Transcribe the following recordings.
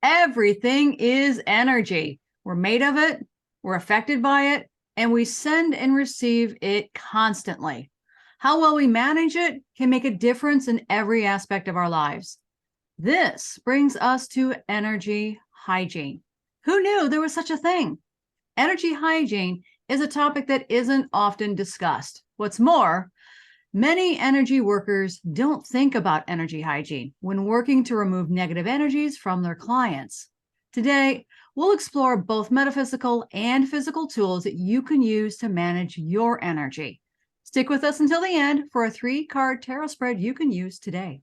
Everything is energy. We're made of it, we're affected by it, and we send and receive it constantly. How well we manage it can make a difference in every aspect of our lives. This brings us to energy hygiene. Who knew there was such a thing? Energy hygiene is a topic that isn't often discussed. What's more, many energy workers don't think about energy hygiene when working to remove negative energies from their clients. Today, we'll explore both metaphysical and physical tools that you can use to manage your energy. Stick with us until the end for a 3-card tarot spread you can use today.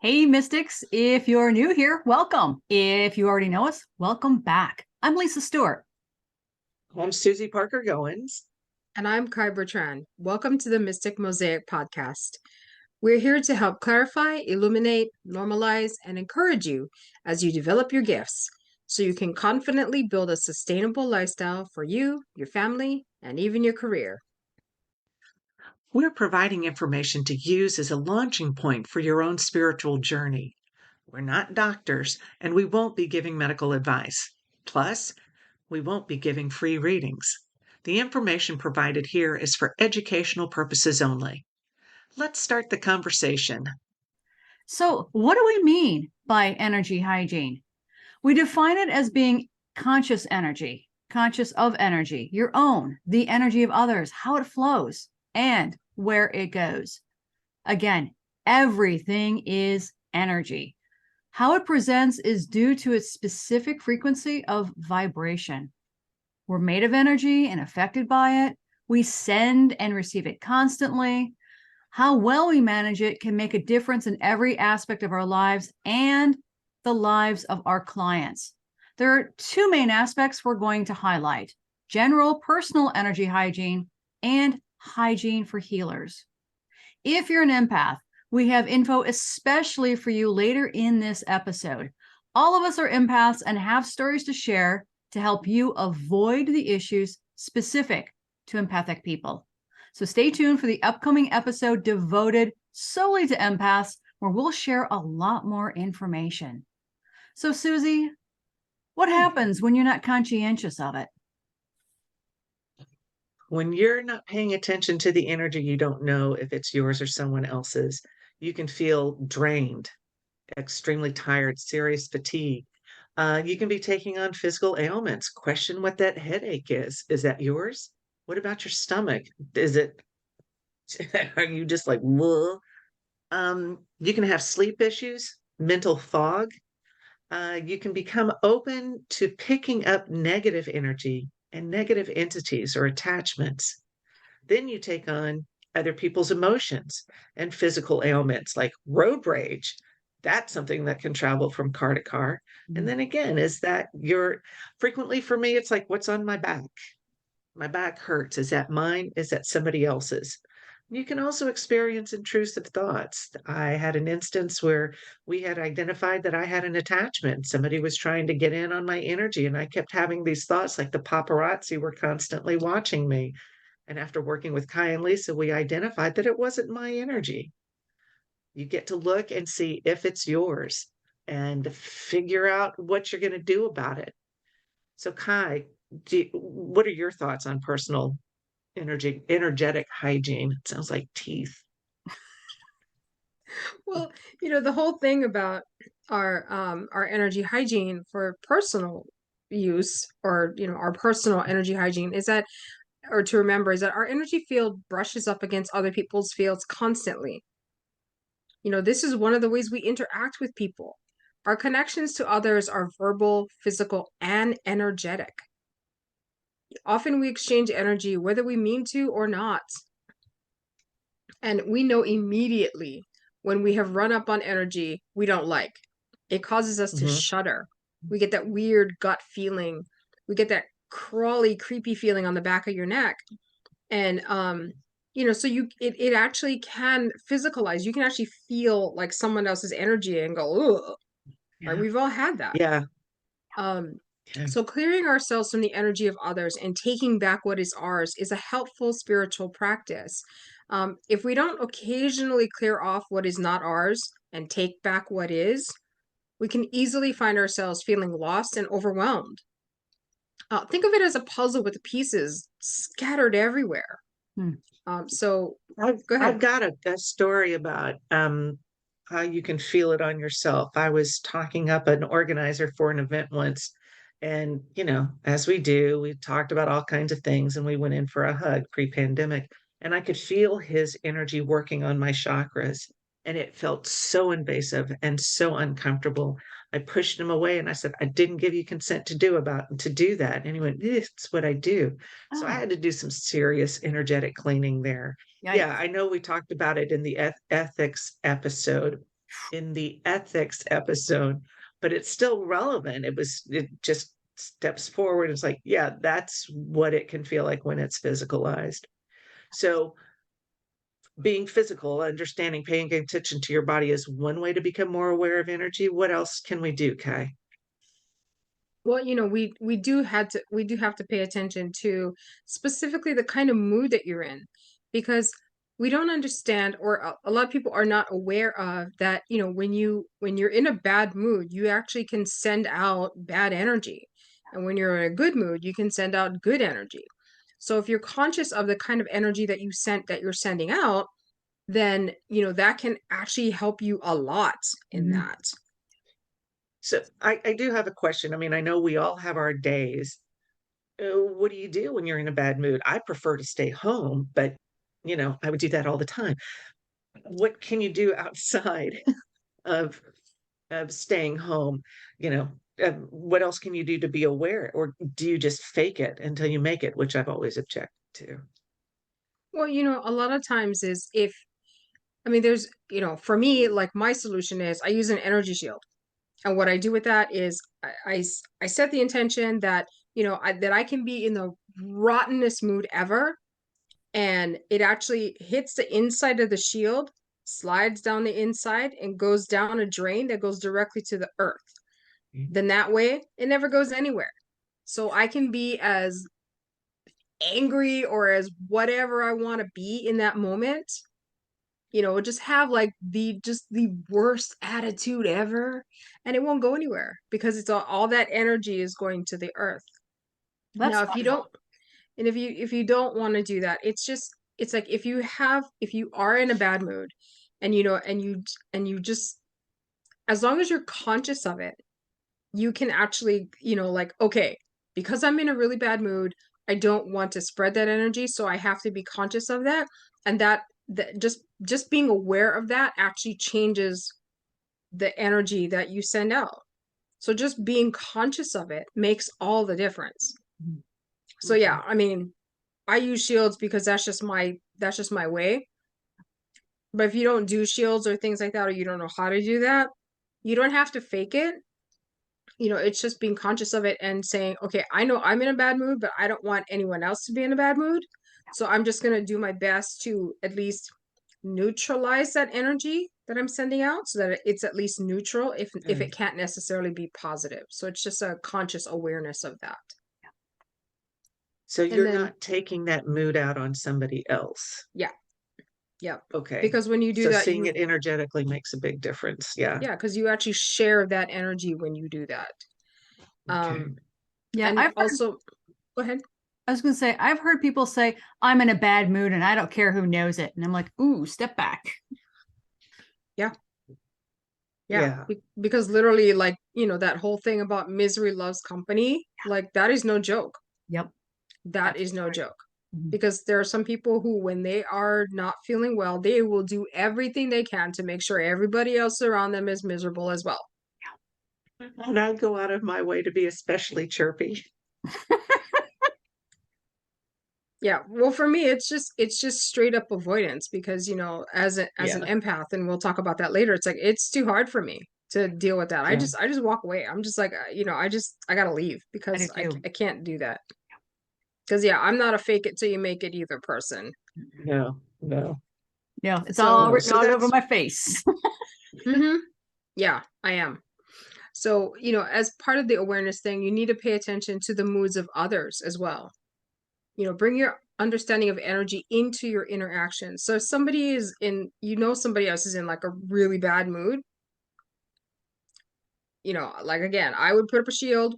Hey, Mystics, if you're new here, welcome. If you already know us, welcome back. I'm Lisa Stewart. I'm Susie Parker Goins. And I'm Kai Bertrand. Welcome to the Mystic Mosaic Podcast. We're here to help clarify, illuminate, normalize, and encourage you as you develop your gifts so you can confidently build a sustainable lifestyle for you, your family, and even your career. We're providing information to use as a launching point for your own spiritual journey. We're not doctors, and we won't be giving medical advice. Plus, we won't be giving free readings. The information provided here is for educational purposes only. Let's start the conversation. So, what do we mean by energy hygiene? We define it as being conscious energy, conscious of energy, your own, the energy of others, how it flows, and where it goes. Again, everything is energy. How it presents is due to its specific frequency of vibration. We're made of energy and affected by it. We send and receive it constantly. How well we manage it can make a difference in every aspect of our lives and the lives of our clients. There are 2 main aspects we're going to highlight: general personal energy hygiene and hygiene for healers. If you're an empath, we have info especially for you later in this episode. All of us are empaths and have stories to share to help you avoid the issues specific to empathic people. So stay tuned for the upcoming episode devoted solely to empaths, where we'll share a lot more information. So, Susie, what happens when you're not conscientious of it? When you're not paying attention to the energy, you don't know if it's yours or someone else's. You can feel drained, extremely tired, serious fatigue. You can be taking on physical ailments. Question what that headache is. Is that yours? What about your stomach? Is it, are you just like, whoa? You can have sleep issues, mental fog. You can become open to picking up negative energy and negative entities or attachments. Then you take on other people's emotions and physical ailments like road rage. That's something that can travel from car to car. And then again, is that you're frequently for me, it's like, what's on my back? My back hurts. Is that mine? Is that somebody else's? You can also experience intrusive thoughts. I had an instance where we had identified that I had an attachment. Somebody was trying to get in on my energy, and I kept having these thoughts like the paparazzi were constantly watching me. And after working with Kai and Lisa, we identified that it wasn't my energy. You get to look and see if it's yours and figure out what you're going to do about it. So, Kai, what are your thoughts on personal energetic hygiene? It sounds like teeth. Well, the whole thing about our energy hygiene for personal use, or our personal energy hygiene, is that, or to remember, is that our energy field brushes up against other people's fields constantly. This is one of the ways we interact with people. Our connections to others are verbal, physical, and energetic. Often we exchange energy whether we mean to or not. And we know immediately when we have run up on energy we don't like. It causes us to shudder. We get that weird gut feeling. We get that crawly, creepy feeling on the back of your neck. And so it actually can physicalize. You can actually feel like someone else's energy and go, ugh. Yeah. Right? We've all had that. Yeah. So clearing ourselves from the energy of others and taking back what is ours is a helpful spiritual practice. If we don't occasionally clear off what is not ours and take back what is, we can easily find ourselves feeling lost and overwhelmed. Think of it as a puzzle with the pieces scattered everywhere. Hmm. So I've go ahead. got a story about how you can feel it on yourself. I was talking up an organizer for an event once, and as we do, we talked about all kinds of things, and we went in for a hug pre-pandemic, and I could feel his energy working on my chakras, and it felt so invasive and so uncomfortable. I pushed him away and I said, I didn't give you consent to do that. And he went, it's what I do. So I Oh, had to do some serious energetic cleaning there. Yeah, yikes. I know we talked about it in the ethics episode, but it's still relevant. It just steps forward. It's like, yeah, that's what it can feel like when it's physicalized. So being physical, understanding, paying attention to your body is one way to become more aware of energy. What else can we do, Kai? Well, we do have to pay attention to specifically the kind of mood that you're in, because we don't understand, or a lot of people are not aware of that, when you're in a bad mood, you actually can send out bad energy. And when you're in a good mood, you can send out good energy. So if you're conscious of the kind of energy that you're sending out, then, that can actually help you a lot in Mhm. that. So I do have a question. I mean, I know we all have our days. What do you do when you're in a bad mood? I prefer to stay home, but I would do that all the time. What can you do outside of staying home? You know, what else can you do to be aware, or do you just fake it until you make it, which I've always objected to? Well, a lot of times is if I mean, there's, for me, like my solution is I use an energy shield. And what I do with that is I set the intention that, that I can be in the rottenest mood ever. And it actually hits the inside of the shield, slides down the inside, and goes down a drain that goes directly to the earth. Then that way, it never goes anywhere. So I can be as angry or as whatever I want to be in that moment, just have like the worst attitude ever, and it won't go anywhere because it's all that energy is going to the earth. That's Now, fun. if you don't want to do that, it's like if you are in a bad mood, and and you just, as long as you're conscious of it, you can actually, like, okay, because I'm in a really bad mood, I don't want to spread that energy, so I have to be conscious of that. And that just being aware of that actually changes the energy that you send out. So just being conscious of it makes all the difference. Mhm. So yeah, I mean, I use shields because that's just my way. But if you don't do shields or things like that, or you don't know how to do that, you don't have to fake it. It's just being conscious of it and saying, okay, I know I'm in a bad mood, but I don't want anyone else to be in a bad mood. So I'm just going to do my best to at least neutralize that energy that I'm sending out, so that it's at least neutral if Okay. it can't necessarily be positive. So it's just a conscious awareness of that. So And you're then, not taking that mood out on somebody else. yeah, yeah. Okay. Because when you do So that, seeing it energetically makes a big difference. Yeah. because you actually share that energy when you do that. Okay. Um, Yeah, and also, go ahead. I was going to say, I've heard people say, I'm in a bad mood and I don't care who knows it. And I'm like, ooh, step back. Yeah. Yeah, Yeah. because literally, like, that whole thing about misery loves company, like that is no joke. Yep. That is Absolutely no right. joke. Mhm. Because there are some people who, when they are not feeling well, they will do everything they can to make sure everybody else around them is miserable as well. And I go out of my way to be especially chirpy. Yeah, well, for me, it's just straight up avoidance because, as an Yeah. empath, and we'll talk about that later, it's like it's too hard for me to deal with that. Yeah. I just walk away. I'm just like, I gotta leave I do because too. I can't do that. Because yeah, I'm not a fake it till you make it either person. No, no, Yeah, it's all So, no. written So all over that's my face. hmm yeah, I am. So, as part of the awareness thing, you need to pay attention to the moods of others as well. Bring your understanding of energy into your interactions. So if somebody is in, somebody else is in like a really bad mood, like again, I would put up a shield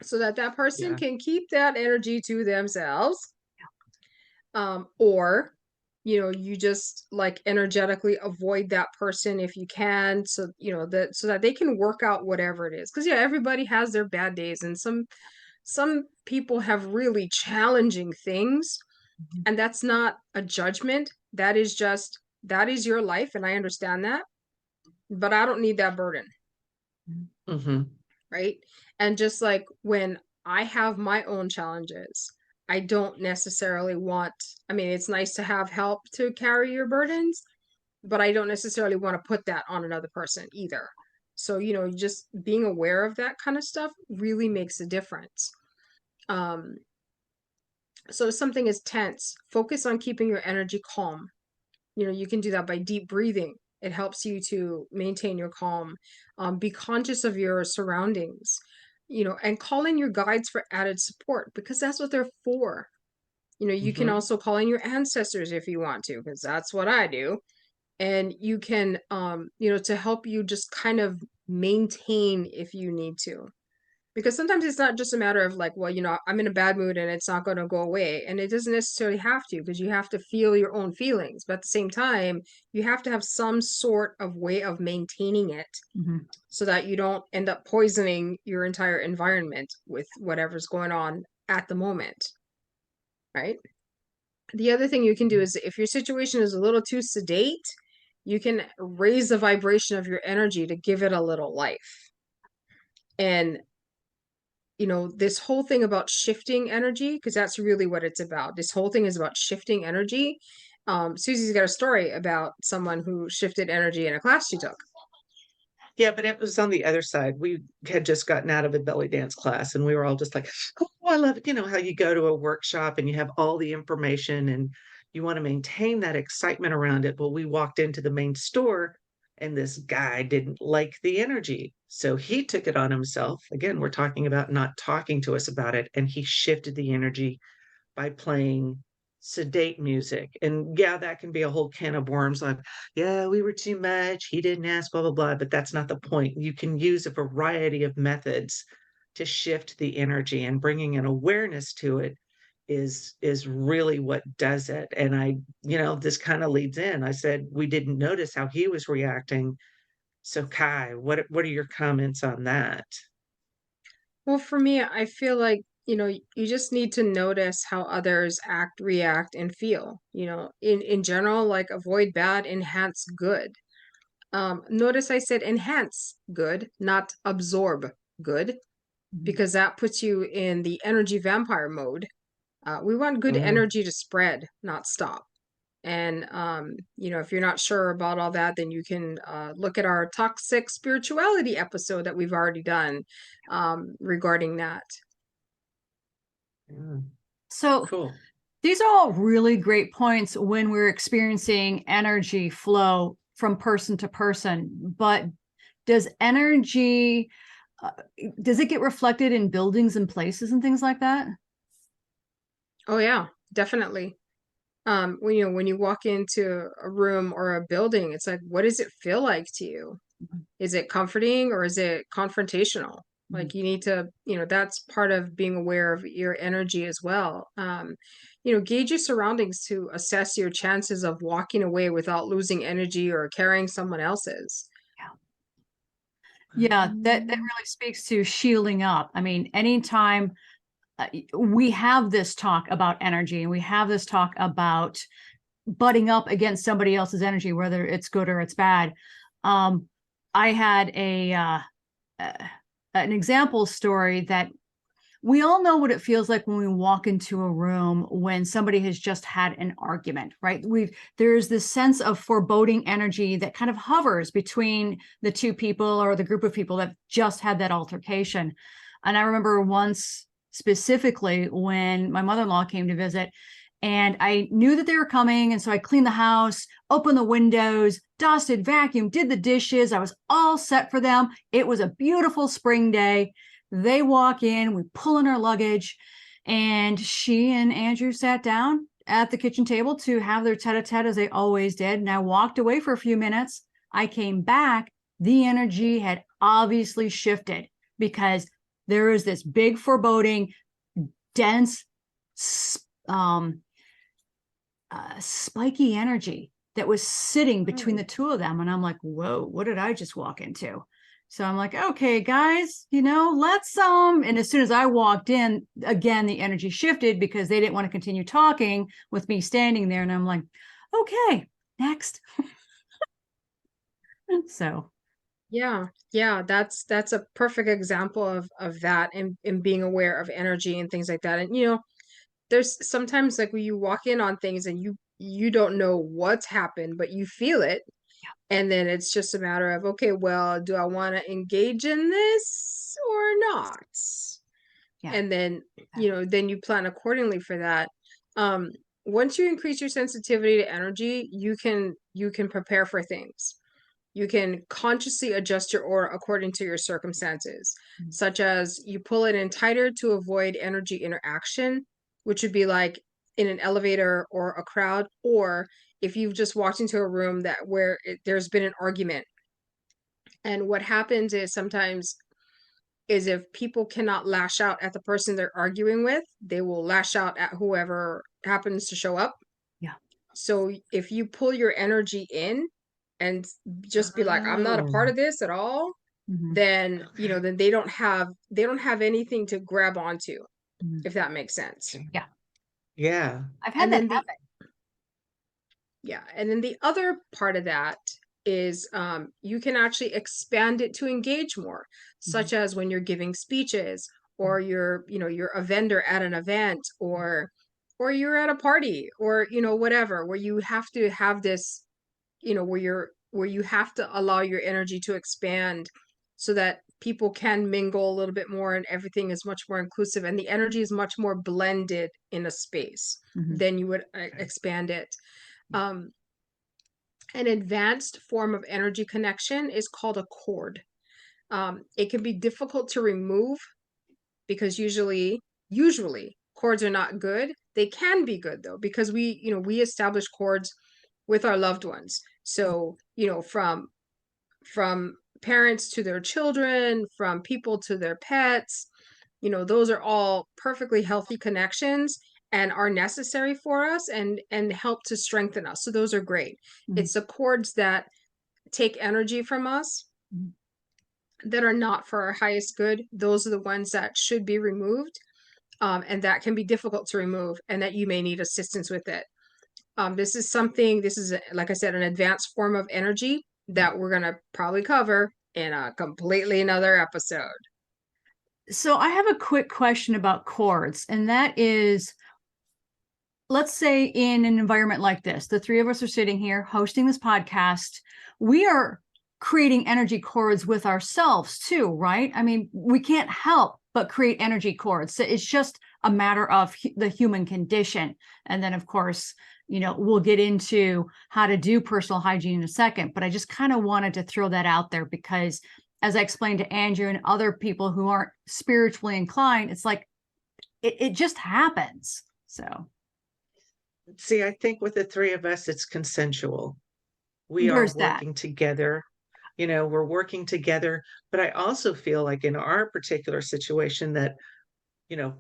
so that that person Yeah. can keep that energy to themselves. Or you just like energetically avoid that person if you can, so that so that they can work out whatever it is, because yeah, everybody has their bad days, and some people have really challenging things, Mhm. and that's not a judgment. That is your life, and I understand that, but I don't need that burden, Mm-hmm. right? And just like when I have my own challenges, I don't necessarily want, I mean, it's nice to have help to carry your burdens, but I don't necessarily want to put that on another person either. So, just being aware of that kind of stuff really makes a difference. Um, so if something is tense, focus on keeping your energy calm. You can do that by deep breathing. It helps you to maintain your calm. Be conscious of your surroundings, and call in your guides for added support, because that's what they're for. You can Mm-hmm. also call in your ancestors if you want to, because that's what I do. And you can, to help you just kind of maintain if you need to, because sometimes it's not just a matter of like, well, I'm in a bad mood and it's not going to go away, and it doesn't necessarily have to, because you have to feel your own feelings, but at the same time you have to have some sort of way of maintaining it, Mhm. so that you don't end up poisoning your entire environment with whatever's going on at the moment, right? The other thing you can do is, if your situation is a little too sedate, you can raise the vibration of your energy to give it a little life. And this whole thing about shifting energy, because that's really what it's about. This whole thing is about shifting energy. Susie's got a story about someone who shifted energy in a class she took. Yeah, but it was on the other side. We had just gotten out of a belly dance class and we were all just like, oh, I love it. You know how you go to a workshop and you have all the information and you want to maintain that excitement around it. Well, we walked into the main store and this guy didn't like the energy. So he took it on himself. Again, we're talking about not talking to us about it. And he shifted the energy by playing sedate music. And yeah, that can be a whole can of worms like, yeah, we were too much. He didn't ask, blah, blah, blah. But that's not the point. You can use a variety of methods to shift the energy, and bringing an awareness to it is really what does it. And this kind of leads in. I said we didn't notice how he was reacting. So Kai, what are your comments on that? Well, for me, I feel like, you just need to notice how others act, react, and feel. In general, like, avoid bad, enhance good. Notice I said enhance good, not absorb good, Mhm. because that puts you in the energy vampire mode. We want good Mm, energy to spread, not stop. And if you're not sure about all that, then you can look at our toxic spirituality episode that we've already done, regarding that. yeah, So cool. these are all really great points when we're experiencing energy flow from person to person. But does energy, uh, does it get reflected in buildings and places and things like that? Oh yeah, definitely. When you walk into a room or a building, it's like, what does it feel like to you? Mhm. Is it comforting or is it confrontational? Mhm. Like, you need to, that's part of being aware of your energy as well. Gauge your surroundings to assess your chances of walking away without losing energy or carrying someone else's. Yeah, that Um, really speaks to shielding up. I mean, anytime we have this talk about energy and we have this talk about butting up against somebody else's energy, whether it's good or it's bad. Um, I had uh, an example story that we all know what it feels like when we walk into a room when somebody has just had an argument, right? There's this sense of foreboding energy that kind of hovers between the two people or the group of people that just had that altercation. And I remember once specifically when my mother-in-law came to visit, and I knew that they were coming. And so I cleaned the house, opened the windows, dusted, vacuumed, did the dishes. I was all set for them. It was a beautiful spring day. They walk in, we pull in our luggage, and she and Andrew sat down at the kitchen table to have their tete-a-tete as they always did. And I walked away for a few minutes. I came back. the energy had obviously shifted because there is this big foreboding, dense, spiky energy that was sitting between the two of them. And I'm like, whoa, what did I just walk into? So I'm like, okay, guys, let's and as soon as I walked in, again, the energy shifted because they didn't want to continue talking with me standing there. And I'm like, okay, next. So yeah, that's a perfect example of that, and being aware of energy and things like that. And there's sometimes like when you walk in on things and you don't know what's happened, but you feel it. And then it's just a matter of, okay, well, do I want to engage in this or not? yeah. And then, then you plan accordingly for that. Once you increase your sensitivity to energy, you can prepare for things. You can consciously adjust your aura according to your circumstances, such as you pull it in tighter to avoid energy interaction, which would be like in an elevator or a crowd, or if you've just walked into a room where there's been an argument. And what happens is sometimes is if people cannot lash out at the person they're arguing with, they will lash out at whoever happens to show up. Yeah. So if you pull your energy in and just be like, I'm not a part of this at all, then then they don't have anything to grab onto, if that makes sense. Yeah. Yeah. I've had that happen. Yeah. And then the other part of that is you can actually expand it to engage more, such as when you're giving speeches, or you're a vendor at an event, or you're at a party, or whatever, where you have to have this, where you have to allow your energy to expand so that people can mingle a little bit more and everything is much more inclusive and the energy is much more blended in a space. Then you would expand it. An advanced form of energy connection is called a cord. It can be difficult to remove because usually cords are not good. They can be good though, because we establish cords with our loved ones. So, from parents to their children, from people to their pets, those are all perfectly healthy connections and are necessary for us and help to strengthen us. So those are great. It's the cords that take energy from us that are not for our highest good. Those are the ones that should be removed, and that can be difficult to remove, and that you may need assistance with it. This is, like I said, an advanced form of energy that we're going to probably cover in a completely another episode. So I have a quick question about cords, and that is, let's say in an environment like this, the three of us are sitting here hosting this podcast. We are creating energy cords with ourselves too, right? I mean, we can't help but create energy cords. So it's just a matter of the human condition. And then, of course, we'll get into how to do personal hygiene in a second, but I just kind of wanted to throw that out there because, as I explained to Andrew and other people who aren't spiritually inclined, it's like, it just happens. So. See, I think with the three of us, it's consensual. We There's are working together. We're working together. But I also feel like in our particular situation that,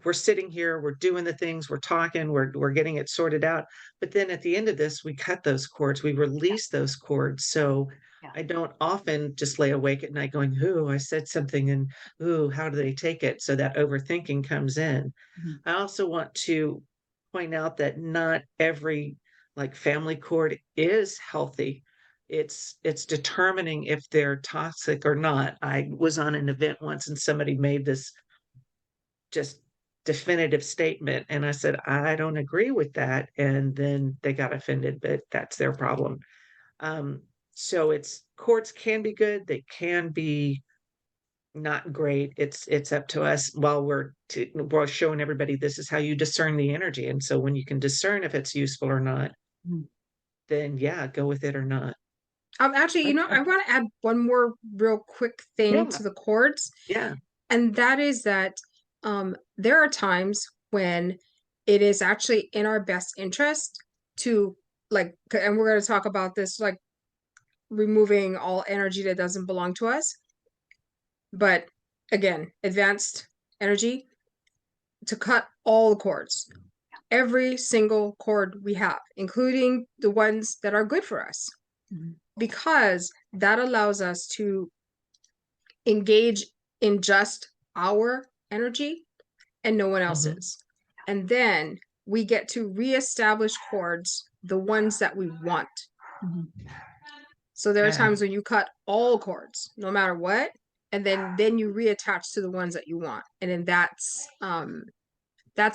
we're sitting here, we're doing the things, we're talking, we're getting it sorted out. But then at the end of this, we cut those cords, we release those cords. So I don't often just lay awake at night going, ooh, I said something, and ooh, how do they take it? So that overthinking comes in. I also want to point out that not every family cord is healthy. It's determining if they're toxic or not. I was on an event once and somebody made this just definitive statement, and I said, I don't agree with that, and then they got offended, but that's their problem. So cords can be good, they can be not great. It's up to us while we're showing everybody this is how you discern the energy. And so when you can discern if it's useful or not, then go with it or not. Actually, I want to add one more real quick thing to the cords. Yeah. And that is that there are times when it is actually in our best interest to and we're going to talk about this removing all energy that doesn't belong to us. But again, advanced energy to cut all the cords, every single cord we have, including the ones that are good for us, because that allows us to engage in just our energy and no one else's. And then we get to reestablish cords, the ones that we want. So there are times when you cut all cords, no matter what, and then you reattach to the ones that you want. And then that's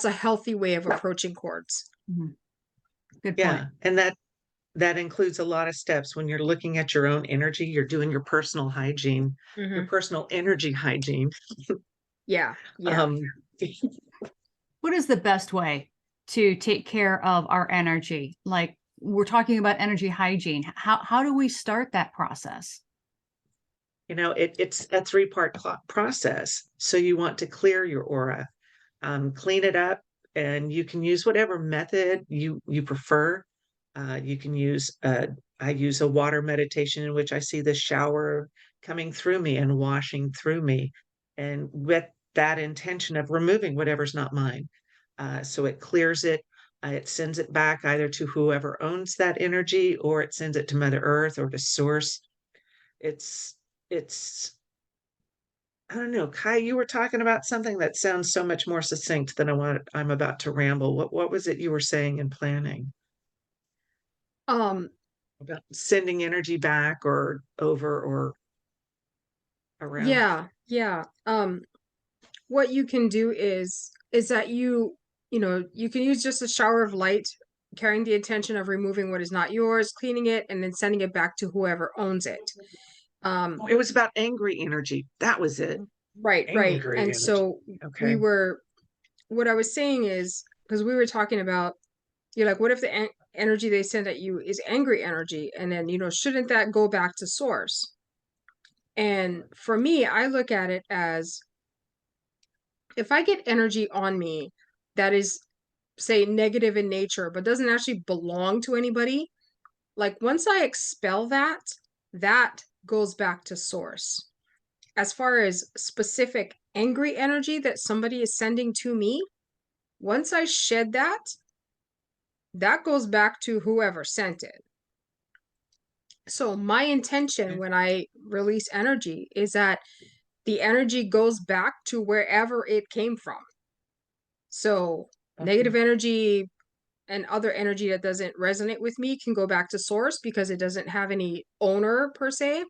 a healthy way of approaching cords. Good point. Yeah. And that includes a lot of steps. When you're looking at your own energy, you're doing your personal hygiene, your personal energy hygiene. Yeah. What is the best way to take care of our energy? Like, we're talking about energy hygiene. How do we start that process? It's a 3-part process. So you want to clear your aura, clean it up, and you can use whatever method you prefer. You can use, I use a water meditation in which I see the shower coming through me and washing through me, and with that intention of removing whatever's not mine. So it clears it. It sends it back either to whoever owns that energy, or it sends it to Mother Earth or to Source. It's, I don't know, Kai, you were talking about something that sounds so much more succinct than I'm about to ramble. What was it you were saying in planning? About sending energy back or over or around? Yeah. What you can do is that you can use just a shower of light, carrying the intention of removing what is not yours, cleaning it, and then sending it back to whoever owns it. It was about angry energy. That was it. Right. Angry And energy. so Okay. what I was saying is, because we were talking about, you're like, what if the energy they send at you is angry energy? And then, shouldn't that go back to source? And for me, I look at it as, if I get energy on me that is, say, negative in nature, but doesn't actually belong to anybody, like, once I expel that, that goes back to source. As far as specific angry energy that somebody is sending to me, once I shed that, that goes back to whoever sent it. So my intention when I release energy is that the energy goes back to wherever it came from. So negative energy and other energy that doesn't resonate with me can go back to source because it doesn't have any owner per se.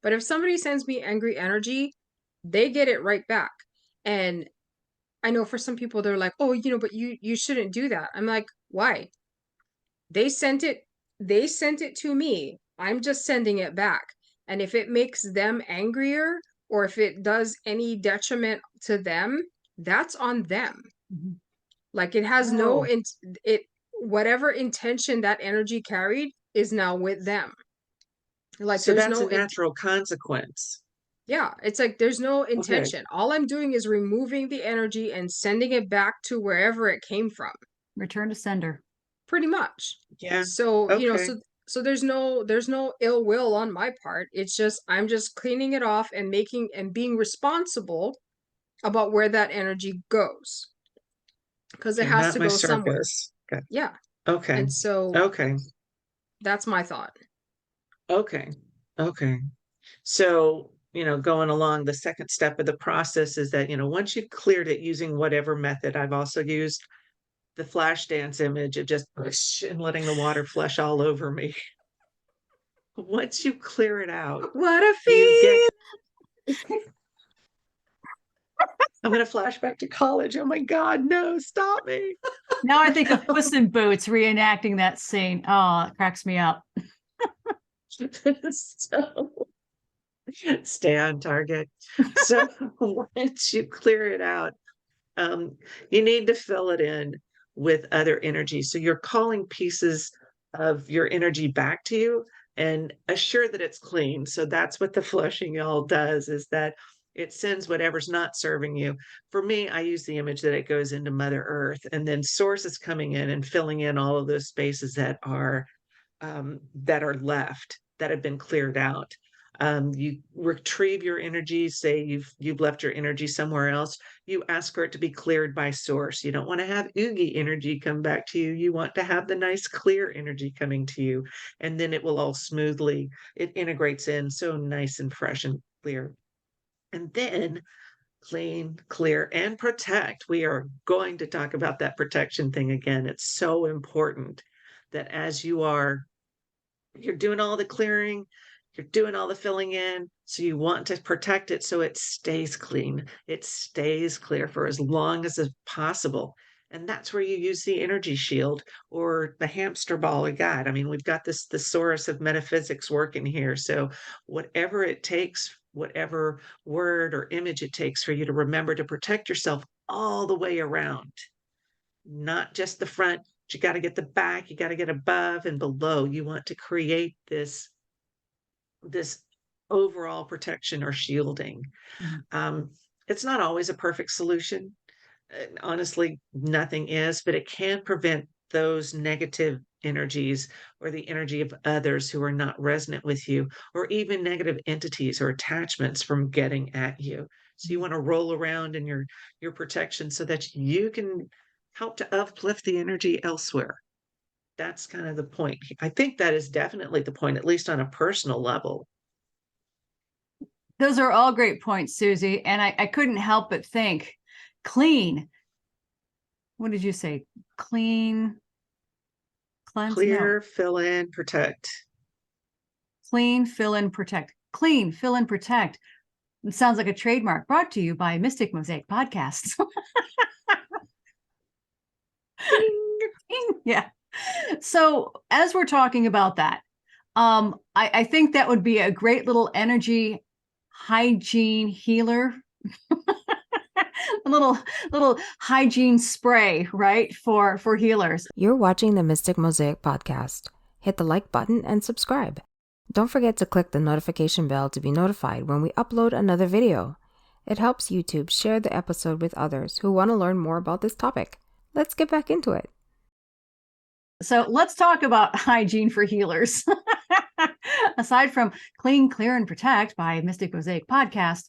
But if somebody sends me angry energy, they get it right back. And I know for some people, they're like, oh, but you shouldn't do that. I'm like, why? They sent it to me. I'm just sending it back. And if it makes them angrier, or if it does any detriment to them, that's on them. Like, it has whatever intention that energy carried is now with them. Like, So there's that's no a natural consequence. Yeah, it's like there's no intention. All I'm doing is removing the energy and sending it back to wherever it came from. Return to sender. Pretty much. Yeah. So, Okay. so there's no ill will on my part. It's just, I'm just cleaning it off and being responsible about where that energy goes. Because it And has not to my go somewhere. circus. Okay. Yeah. Okay. And so Okay. that's my thought. Okay. Okay. So, going along, the second step of the process is that, once you've cleared it using whatever method, I've also used the flash dance image of just and letting the water flush all over me. Once you clear it out, What a you get. feel! I'm going to flash back to college. Oh my God, no, stop me. Now I think of Puss in Boots reenacting that scene. Oh, it cracks me up. So, stay on target. So once you clear it out, you need to fill it in with other energy. So you're calling pieces of your energy back to you and assure that it's clean. So that's what the flushing all does, is that it sends whatever's not serving you. For me, I use the image that it goes into Mother Earth, and then Source is coming in and filling in all of those spaces that are left. that have been cleared out. You retrieve your energy, say you've left your energy somewhere else, you ask for it to be cleared by source. You don't want to have oogie energy come back to you. You want to have the nice clear energy coming to you, and then it will all smoothly, it integrates in so nice and fresh and clear. And then clean, clear, and protect. We are going to talk about that protection thing again. It's so important that as you're doing all the clearing, you're doing all the filling in. So you want to protect it so it stays clean, it stays clear for as long as is possible. And that's where you use the energy shield or the hamster ball of God. I mean, we've got this thesaurus of metaphysics working here. So whatever it takes, whatever word or image it takes for you to remember to protect yourself all the way around, not just the front. You got to get the back, you got to get above and below. You want to create this overall protection or shielding. Mhm. It's not always a perfect solution. Honestly, nothing is, but it can prevent those negative energies or the energy of others who are not resonant with you, or even negative entities or attachments from getting at you. So you want to roll around in your protection so that you can help to uplift the energy elsewhere. That's kind of the point. I think that is definitely the point, at least on a personal level. Those are all great points, Susie. And I couldn't help but think clean. What did you say? Clean, cleanse? No. Clear, fill in, protect. Clean, fill in, protect. Clean, fill in, protect. It sounds like a trademark brought to you by Mystic Mosaic Podcasts. Yeah. So as we're talking about that, I think that would be a great little energy hygiene healer. A little hygiene spray, right? For healers. You're watching the Mystic Mosaic podcast. Hit the like button and subscribe. Don't forget to click the notification bell to be notified when we upload another video. It helps YouTube share the episode with others who want to learn more about this topic. Let's get back into it. So let's talk about hygiene for healers. Aside from Clean, Clear, and Protect by Mystic Mosaic Podcast,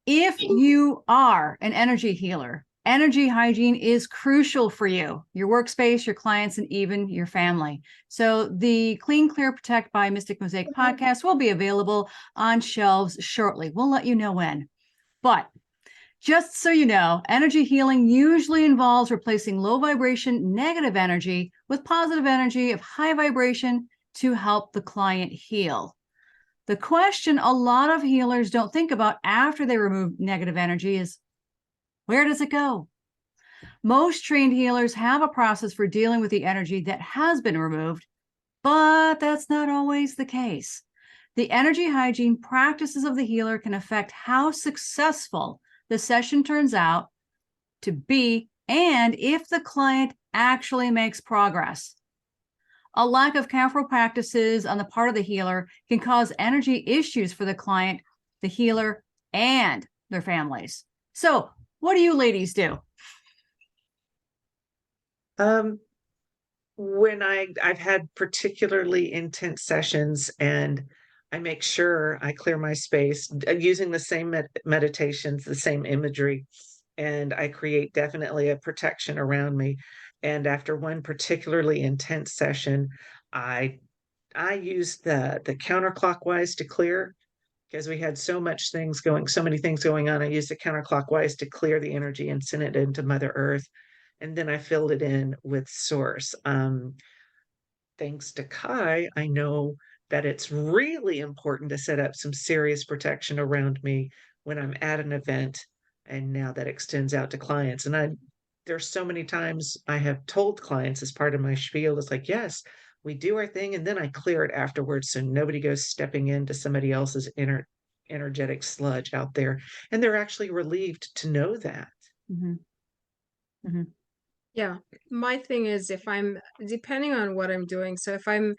if you are an energy healer, energy hygiene is crucial for you, your workspace, your clients, and even your family. So the Clean, Clear, Protect by Mystic Mosaic Podcast will be available on shelves shortly. We'll let you know when. But just so you know, energy healing usually involves replacing low vibration, negative energy with positive energy of high vibration to help the client heal. The question a lot of healers don't think about after they remove negative energy is, where does it go? Most trained healers have a process for dealing with the energy that has been removed, but that's not always the case. The energy hygiene practices of the healer can affect how successful the session turns out to be, and if the client actually makes progress. A lack of careful practices on the part of the healer can cause energy issues for the client, the healer, and their families. So, what do you ladies do? When I've had particularly intense sessions, and I make sure I clear my space using the same meditations, the same imagery, and I create definitely a protection around me. And after one particularly intense session, I use the counterclockwise to clear, because we had so many things going on. I used the counterclockwise to clear the energy and send it into Mother Earth. And then I filled it in with source. Thanks to Kai, I know that it's really important to set up some serious protection around me when I'm at an event. And now that extends out to clients. And there's so many times I have told clients as part of my spiel, it's like, yes, we do our thing, and then I clear it afterwards so nobody goes stepping into somebody else's energetic sludge out there. And they're actually relieved to know that. Mm-hmm. Mm-hmm. Yeah. My thing is, if I'm depending on what I'm doing, so if I'm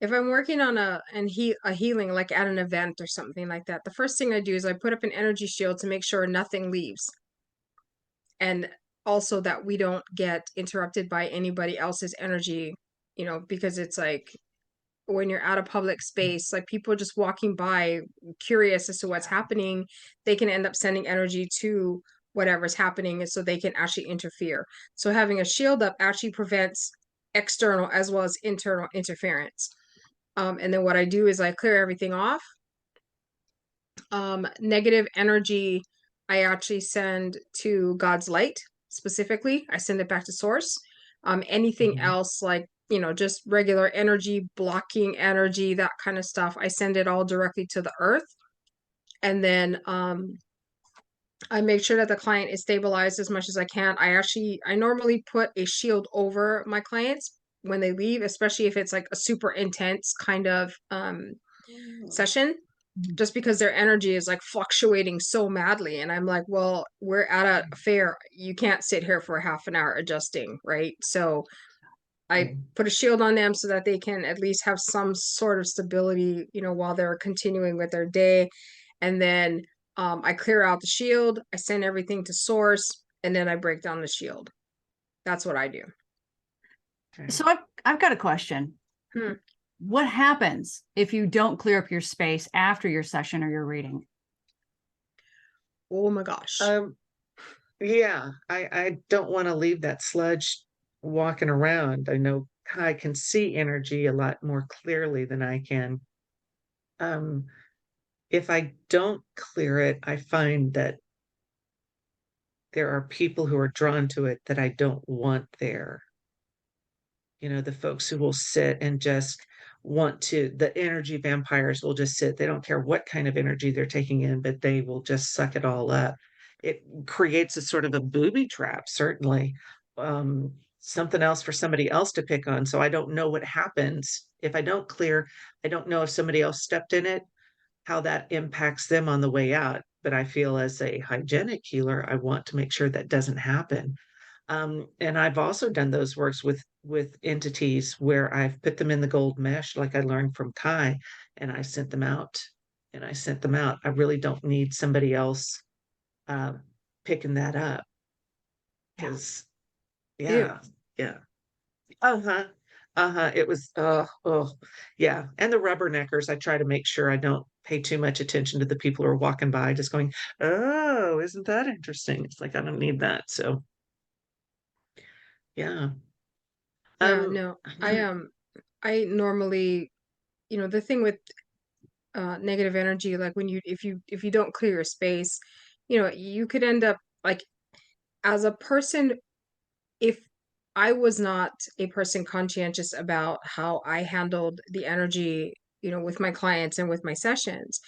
working on a healing, like at an event or something like that, the first thing I do is I put up an energy shield to make sure nothing leaves. And also that we don't get interrupted by anybody else's energy, because it's like when you're at a public space, like people just walking by, curious as to what's happening, they can end up sending energy to whatever's happening, and so they can actually interfere. So having a shield up actually prevents external as well as internal interference. And then what I do is I clear everything off. Negative energy, I actually send to God's light specifically. I send it back to source. Anything Mhm. else, like, just regular energy, blocking energy, that kind of stuff, I send it all directly to the earth. And then I make sure that the client is stabilized as much as I can. I normally put a shield over my clients when they leave, especially if it's like a super intense kind of session, just because their energy is like fluctuating so madly. And I'm like, well, we're at a fair. You can't sit here for half an hour adjusting, right? So I put a shield on them so that they can at least have some sort of stability, while they're continuing with their day. And then I clear out the shield, I send everything to source, and then I break down the shield. That's what I do. Okay. So I've got a question. Hmm. What happens if you don't clear up your space after your session or your reading? Oh my gosh. Yeah, I don't want to leave that sludge walking around. I know I can see energy a lot more clearly than I can. If I don't clear it, I find that there are people who are drawn to it that I don't want there. The folks who will sit and just the energy vampires will just sit. They don't care what kind of energy they're taking in, but they will just suck it all up. It creates a sort of a booby trap, certainly. Something else for somebody else to pick on. So I don't know what happens if I don't clear. I don't know if somebody else stepped in it, how that impacts them on the way out. But I feel as a hygienic healer, I want to make sure that doesn't happen. And I've also done those works with entities where I've put them in the gold mesh, like I learned from Kai, and I sent them out. And I sent them out. I really don't need somebody else uh, picking that up because, Ew. yeah. Uh-huh. Uh-huh. It was yeah. And the rubberneckers, I try to make sure I don't pay too much attention to the people who are walking by, just going, oh, isn't that interesting? It's like I don't need that. So yeah. Yeah, Um no. I normally, the thing with negative energy, like when if you don't clear your space, you could end up like, as a person, if I was not a person conscientious about how I handled the energy, with my clients and with my sessions,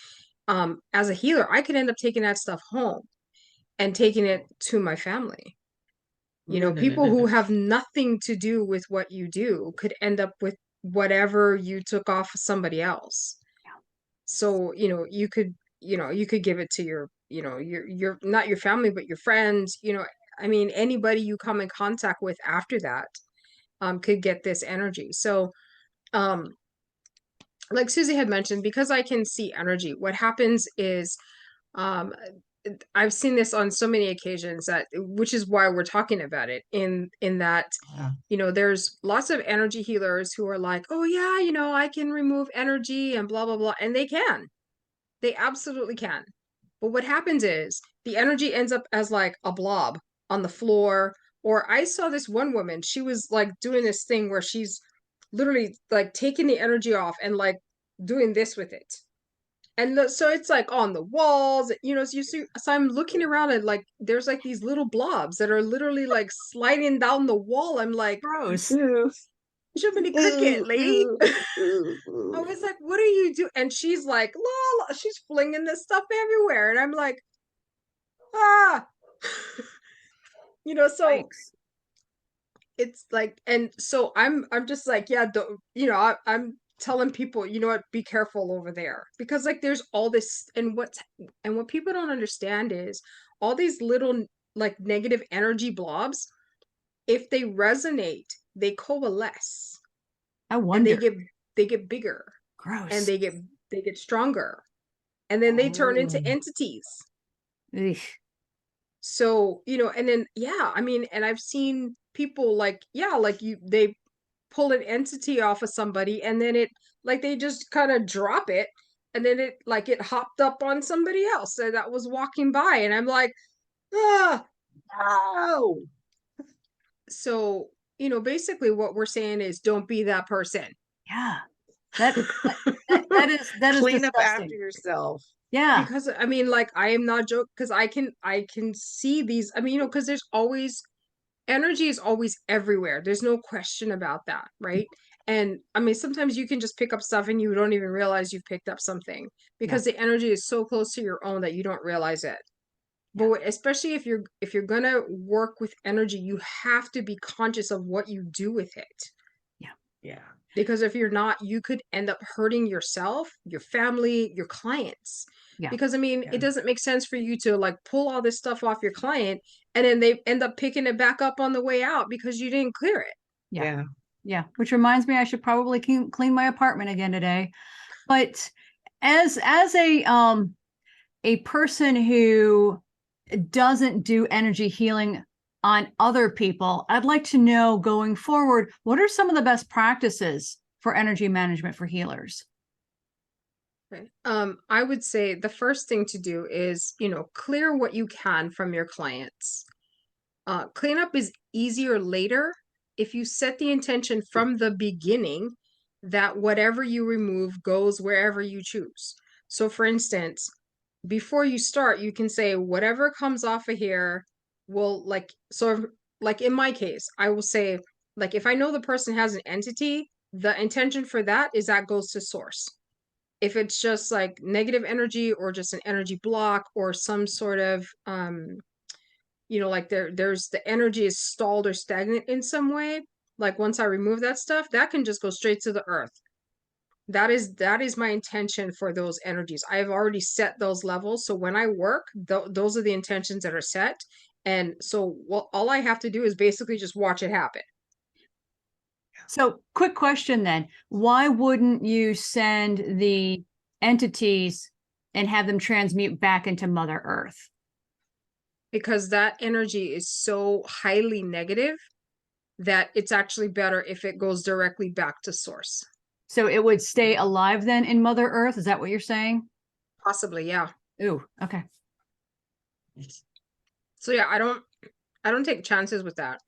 as a healer, I could end up taking that stuff home and taking it to my family. no, no, no, People no, who no. have nothing to do with what you do could end up with whatever you took off of somebody else. So, you could give it to your not your family, but your friends, I mean, anybody you come in contact with after that, could get this energy. So, um, like Susie had mentioned, because I can see energy, what happens is, um, I've seen this on so many occasions, that which is why we're talking about it, in that, Yeah. there's lots of energy healers who are like, oh yeah, I can remove energy and blah blah blah, and they absolutely can. But what happens is the energy ends up as like a blob on the floor. Or I saw this one woman, she was like doing this thing where she's literally like taking the energy off and like doing this with it. And so it's like on the walls, so you see, so I'm looking around and like there's like these little blobs that are literally like sliding down the wall. I'm like, Gross. Ooh, Jiminy ooh, Cricket, lady. ooh, ooh, I ooh. was like, what are you doing? And she's like, la, la, she's flinging this stuff everywhere. And I'm like, ah, so Yikes. it's like, and so I'm just like, yeah, I'm telling people, what, be careful over there, because like there's all this, and what people don't understand is all these little like negative energy blobs, if they resonate, they coalesce, I and wonder. they get bigger, and Gross. they get stronger, and then they turn into Oh, entities. Ugh. So, and then, yeah, I mean, and I've seen people like, yeah, like they pull an entity off of somebody, and then it Like they just kind of drop it, and then it hopped up on somebody else that was walking by, and I'm like, ah, Oh, so basically what we're saying is don't be that person. Yeah. That is clean up after disgusting. yourself. Yeah. Because I mean, like, I am not joking, because I can see these. I mean, because there's always energy is always everywhere. There's no question about that, right? And I mean, sometimes you can just pick up stuff and you don't even realize you've picked up something Yeah. because the energy is so close to your own that you don't realize it. Yeah. But especially if you're gonna work with energy, you have to be conscious of what you do with it. Yeah. Because if you're not, you could end up hurting yourself, your family, your clients. Yeah. Because I mean, Yeah. it doesn't make sense for you to like pull all this stuff off your client and then they end up picking it back up on the way out because you didn't clear it. Yeah. Yeah. Yeah. Which reminds me, I should probably clean my apartment again today. But as a person who doesn't do energy healing on other people, I'd like to know going forward, what are some of the best practices for energy management for healers? Okay. I would say the first thing to do is, clear what you can from your clients. Cleanup is easier later if you set the intention from the beginning that whatever you remove goes wherever you choose. So, for instance, before you start, you can say, whatever comes off of here will, like in my case, I will say, like, if I know the person has an entity, the intention for that is that goes to source. If it's just like negative energy or just an energy block or some sort of like there's the energy is stalled or stagnant in some way, like once I remove that stuff, that can just go straight to the earth. That is my intention for those energies. I've already set those levels, so when I work, those are the intentions that are set. And so all I have to do is basically just watch it happen. So, quick question then. Why wouldn't you send the entities and have them transmute back into Mother Earth? Because that energy is so highly negative that it's actually better if it goes directly back to source. So it would stay alive then in Mother Earth? Is that what you're saying? Possibly, yeah. Ooh, okay. So yeah, I don't take chances with that.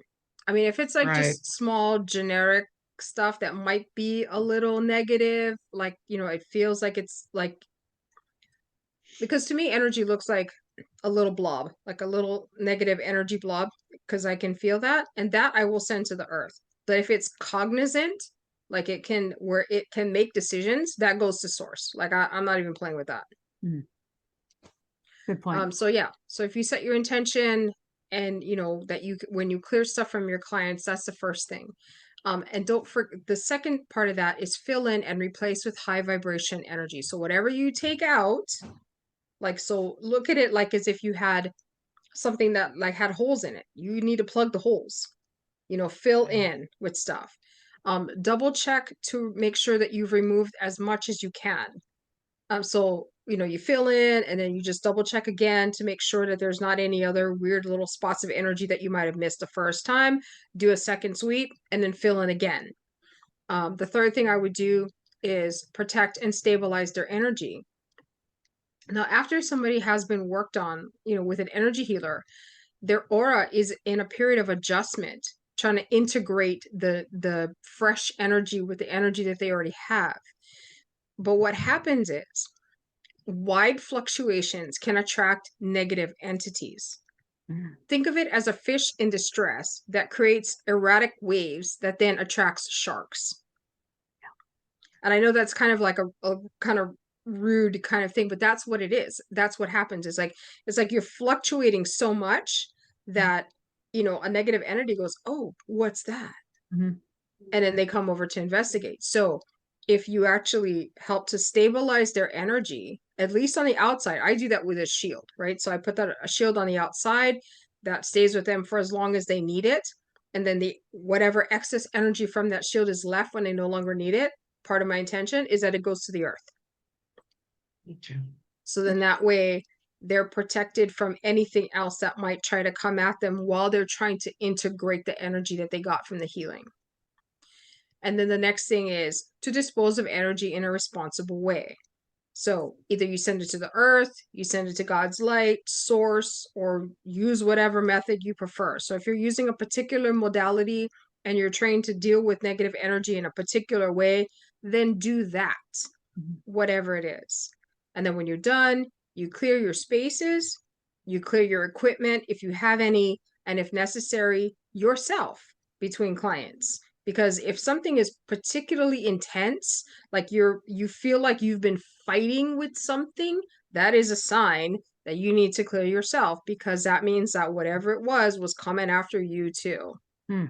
I mean, if it's like Right. just small generic stuff that might be a little negative, like, it feels like it's like, because to me, energy looks like a little blob, like a little negative energy blob, because I can feel that, and that I will send to the earth. But if it's cognizant, like where it can make decisions, that goes to source. Like I'm not even playing with that. Mhm. Good point. So yeah, so if you set your intention and that when you clear stuff from your clients, that's the first thing. And don't forget, the second part of that is fill in and replace with high vibration energy. So whatever you take out, like, so look at it like as if you had something that like had holes in it. You need to plug the holes, fill in with stuff. Double check to make sure that you've removed as much as you can. So you fill in and then you just double check again to make sure that there's not any other weird little spots of energy that you might have missed the first time. Do a second sweep and then fill in again. The third thing I would do is protect and stabilize their energy. Now, after somebody has been worked on, with an energy healer, their aura is in a period of adjustment, trying to integrate the fresh energy with the energy that they already have. But what happens is wide fluctuations can attract negative entities. Think of it as a fish in distress that creates erratic waves that then attracts sharks. And I know that's kind of like a kind of rude kind of thing, but that's what it is. That's what happens. It's like you're fluctuating so much that a negative entity goes, oh, what's that? Mhm. And then they come over to investigate. So if you actually help to stabilize their energy, at least on the outside, I do that with a shield, right? So I put a shield on the outside that stays with them for as long as they need it. And then whatever excess energy from that shield is left when they no longer need it, part of my intention is that it goes to the earth. Me too. So then that way they're protected from anything else that might try to come at them while they're trying to integrate the energy that they got from the healing. And then the next thing is to dispose of energy in a responsible way. So either you send it to the earth, you send it to God's light source, or use whatever method you prefer. So if you're using a particular modality and you're trained to deal with negative energy in a particular way, then do that, whatever it is. And then when you're done, you clear your spaces, you clear your equipment if you have any, and if necessary, yourself between clients. Because if something is particularly intense, like you feel like you've been fighting with something, that is a sign that you need to clear yourself, because that means that whatever it was coming after you too. Hmm.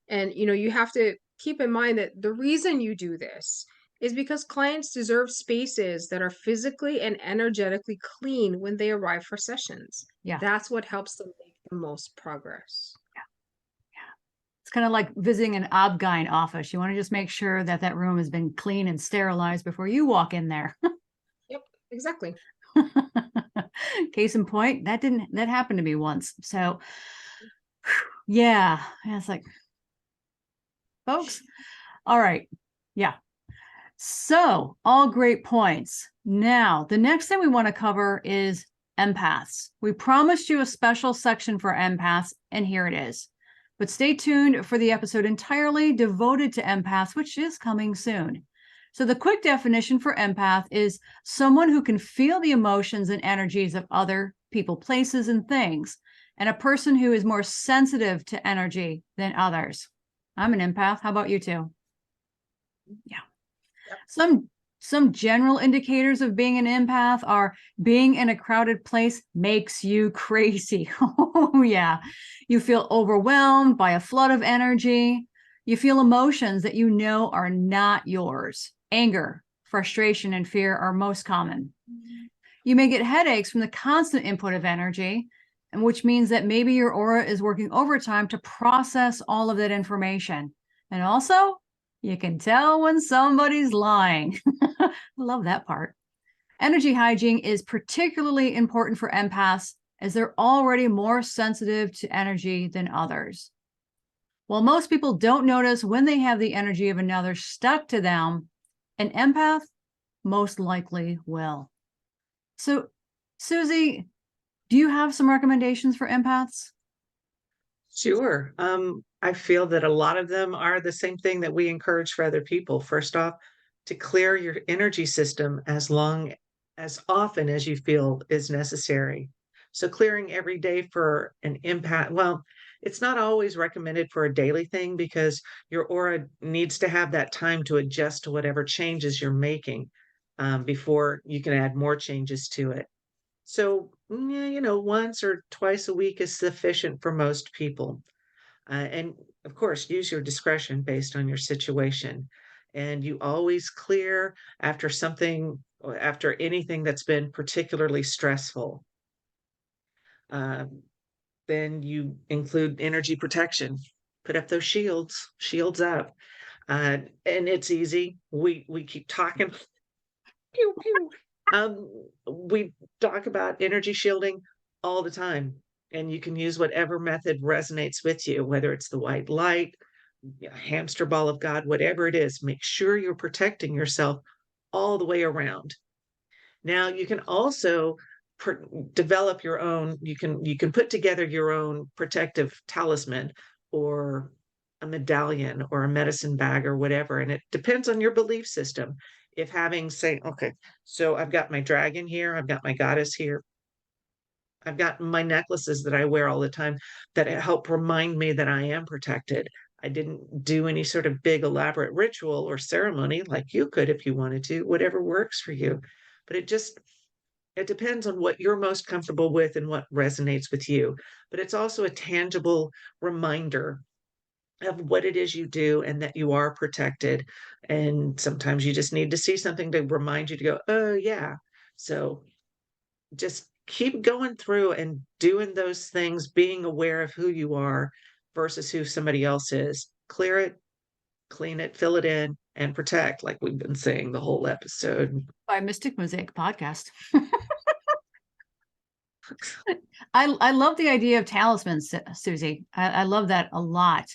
And you have to keep in mind that the reason you do this is because clients deserve spaces that are physically and energetically clean when they arrive for sessions. Yeah. That's what helps them make the most progress. It's kind of like visiting an Obgyn office. You want to just make sure that that room has been clean and sterilized before you walk in there. Yep, exactly. Case in point, that happened to me once. So yeah, it's like, folks, all right. Yeah. So all great points. Now, the next thing we want to cover is empaths. We promised you a special section for empaths, and here it is. But stay tuned for the episode entirely devoted to empaths, which is coming soon. So the quick definition for empath is someone who can feel the emotions and energies of other people, places, and things, and a person who is more sensitive to energy than others. I'm an empath. How about you two? Yeah. Some general indicators of being an empath are being in a crowded place makes you crazy. Oh, yeah. You feel overwhelmed by a flood of energy. You feel emotions that you know are not yours. Anger, frustration, and fear are most common. You may get headaches from the constant input of energy, and which means that maybe your aura is working overtime to process all of that information. And also, you can tell when somebody's lying. I love that part. Energy hygiene is particularly important for empaths as they're already more sensitive to energy than others. While most people don't notice when they have the energy of another stuck to them, an empath most likely will. So, Susie, do you have some recommendations for empaths? Sure. I feel that a lot of them are the same thing that we encourage for other people. First off, to clear your energy system as often as you feel is necessary. So clearing every day for an empath, well, it's not always recommended for a daily thing because your aura needs to have that time to adjust to whatever changes you're making before you can add more changes to it. So, yeah, once or twice a week is sufficient for most people. And of course, use your discretion based on your situation. And you always clear after anything that's been particularly stressful. Then you include energy protection. Put up those shields up. And it's easy. We keep talking. Pew, pew. We talk about energy shielding all the time, and you can use whatever method resonates with you, whether it's the white light, a hamster ball of God, whatever it is. Make sure you're protecting yourself all the way around. Now, you can also develop your own. You can put together your own protective talisman or a medallion or a medicine bag or whatever, and it depends on your belief system. If okay, so I've got my dragon here, I've got my goddess here, I've got my necklaces that I wear all the time that help remind me that I am protected. I didn't do any sort of big elaborate ritual or ceremony like you could if you wanted to, whatever works for you. But it depends on what you're most comfortable with and what resonates with you. But it's also a tangible reminder of what it is you do and that you are protected. And sometimes you just need to see something to remind you to go, oh, yeah. So just keep going through and doing those things, being aware of who you are versus who somebody else is. Clear it, clean it, fill it in, and protect, like we've been saying the whole episode. By Mystic Mosaic Podcast. I love the idea of talismans, Susie. I love that a lot.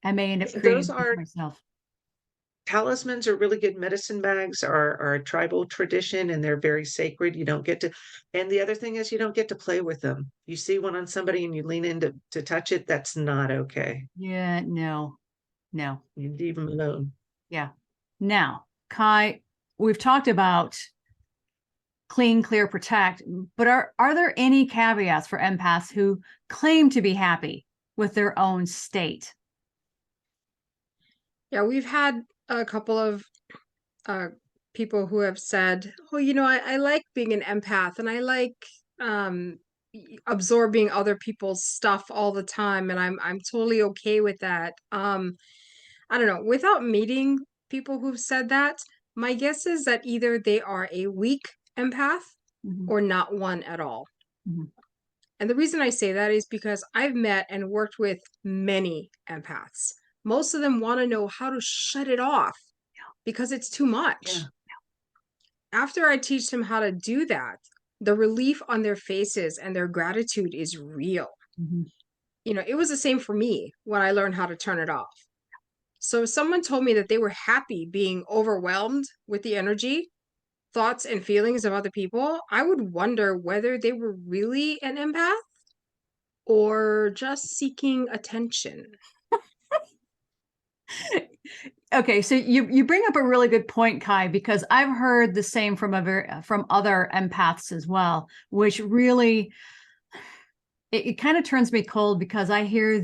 I may end up creating Those them are myself. talismans are really good. Medicine bags are a tribal tradition and they're very sacred. You don't get to, and the other thing is you don't get to play with them. You see one on somebody and you lean in to touch it. That's not okay. Yeah, no. You leave them alone. Yeah. Now, Kai, we've talked about clean, clear, protect, but are there any caveats for empaths who claim to be happy with their own state? Yeah, we've had a couple of people who have said, "Oh, I like being an empath, and I like absorbing other people's stuff all the time, and I'm totally okay with that." I don't know. Without meeting people who've said that, my guess is that either they are a weak empath Mhm, or not one at all. mhm. And the reason I say that is because I've met and worked with many empaths. Most of them want to know how to shut it off because it's too Yeah. much. After I teach them how to do that, the relief on their faces and their gratitude is real. Mhm. It was the same for me when I learned how to turn it off. So if someone told me that they were happy being overwhelmed with the energy, thoughts, and feelings of other people, I would wonder whether they were really an empath or just seeking attention. Okay, so you bring up a really good point, Kai, because I've heard the same from from other empaths as well, which really it kind of turns me cold because I hear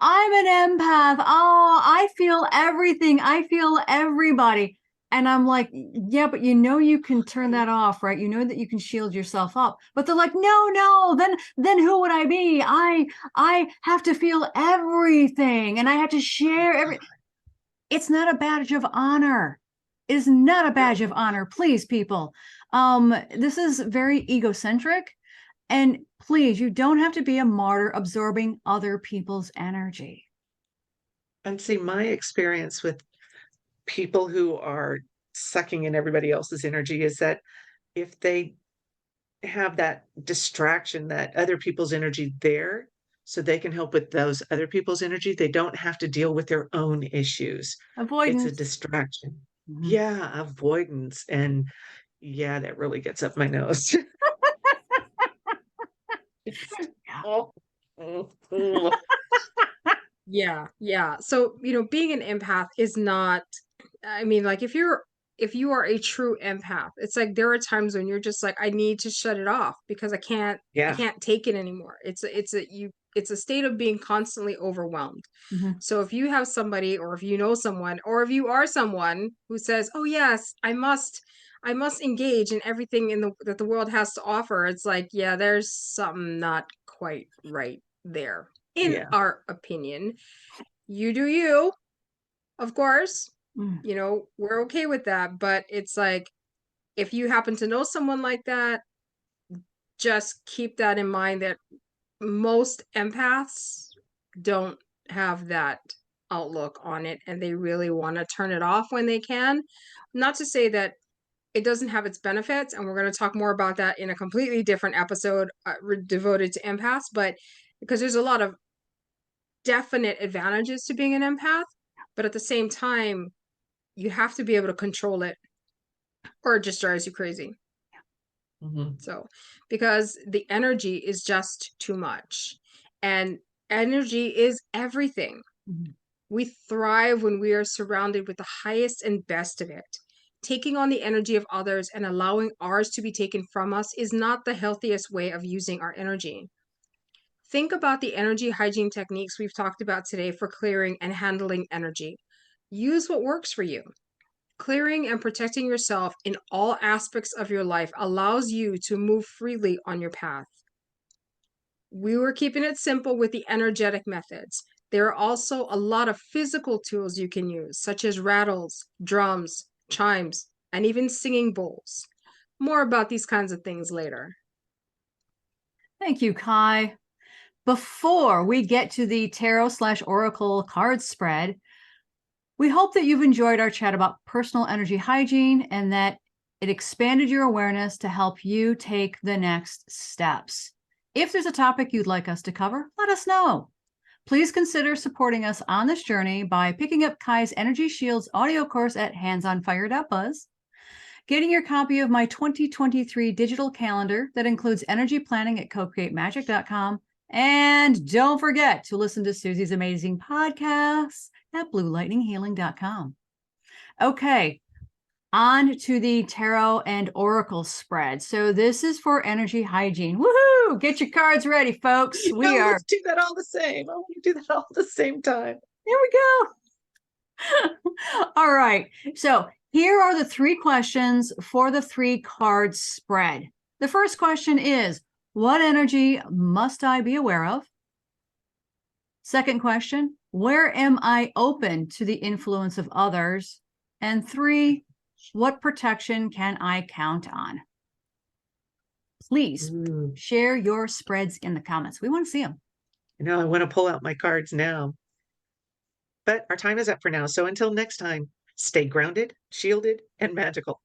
I'm an empath. Oh, I feel everything. I feel everybody. And I'm like, yeah, but you can turn that off, right? You know that you can shield yourself up. But they're like, no, then who would I be? I have to feel everything and I have to share every. It's not a badge of honor. It is not a badge No. of honor. Please, people. This is very egocentric. And please, you don't have to be a martyr absorbing other people's energy. And see, my experience with people who are sucking in everybody else's energy is that if they have that distraction, that other people's energy there, so they can help with those other people's energy, they don't have to deal with their own issues. It's a Avoidance. distraction. Mhm. Yeah, avoidance. And yeah, that really gets up my nose. Oh, oh, oh. Yeah. So, being an empath is not, I mean, like if you are a true empath, it's like there are times when you're just like, I need to shut it off because I Yeah, can't take it anymore. It's a state of being constantly overwhelmed. Mhm. So if you have somebody, or if you know someone, or if you are someone who says, "Oh yes, I must engage in everything that the world has to offer," it's like, yeah, there's something not quite right there, in yeah. our opinion. You do you, of course. Mm. We're okay with that, but it's like, if you happen to know someone like that, just keep that in mind that most empaths don't have that outlook on it, and they really want to turn it off when they can. Not to say that it doesn't have its benefits, and we're going to talk more about that in a completely different episode devoted to empaths, but because there's a lot of definite advantages to being an empath, but at the same time, you have to be able to control it, or it just drives you crazy. Mhm. So, because the energy is just too much, and energy is everything. Mhm. We thrive when we are surrounded with the highest and best of it. Taking on the energy of others and allowing ours to be taken from us is not the healthiest way of using our energy. Think about the energy hygiene techniques we've talked about today for clearing and handling energy. Use what works for you. Clearing and protecting yourself in all aspects of your life allows you to move freely on your path. We were keeping it simple with the energetic methods. There are also a lot of physical tools you can use, such as rattles, drums, chimes, and even singing bowls. More about these kinds of things later. Thank you, Kai. Before we get to the tarot/oracle card spread, we hope that you've enjoyed our chat about personal energy hygiene and that it expanded your awareness to help you take the next steps. If there's a topic you'd like us to cover, let us know. Please consider supporting us on this journey by picking up Kai's Energy Shields audio course at handsonfire.buzz, getting your copy of my 2023 digital calendar that includes energy planning at co-createmagic.com, and don't forget to listen to Susie's amazing podcasts at bluelightninghealing.com. Okay, on to the tarot and oracle spread. So this is for energy hygiene. Woohoo! Get your cards ready, folks. No, let's do that all the same. I want to do that all at the same time. Here we go. All right. So here are the 3 questions for the 3 card spread. The first question is, what energy must I be aware of? Second question, where am I open to the influence of others? And 3, what protection can I count on? Please share your spreads in the comments. We want to see them. I want to pull out my cards now. But our time is up for now. So until next time, stay grounded, shielded, and magical.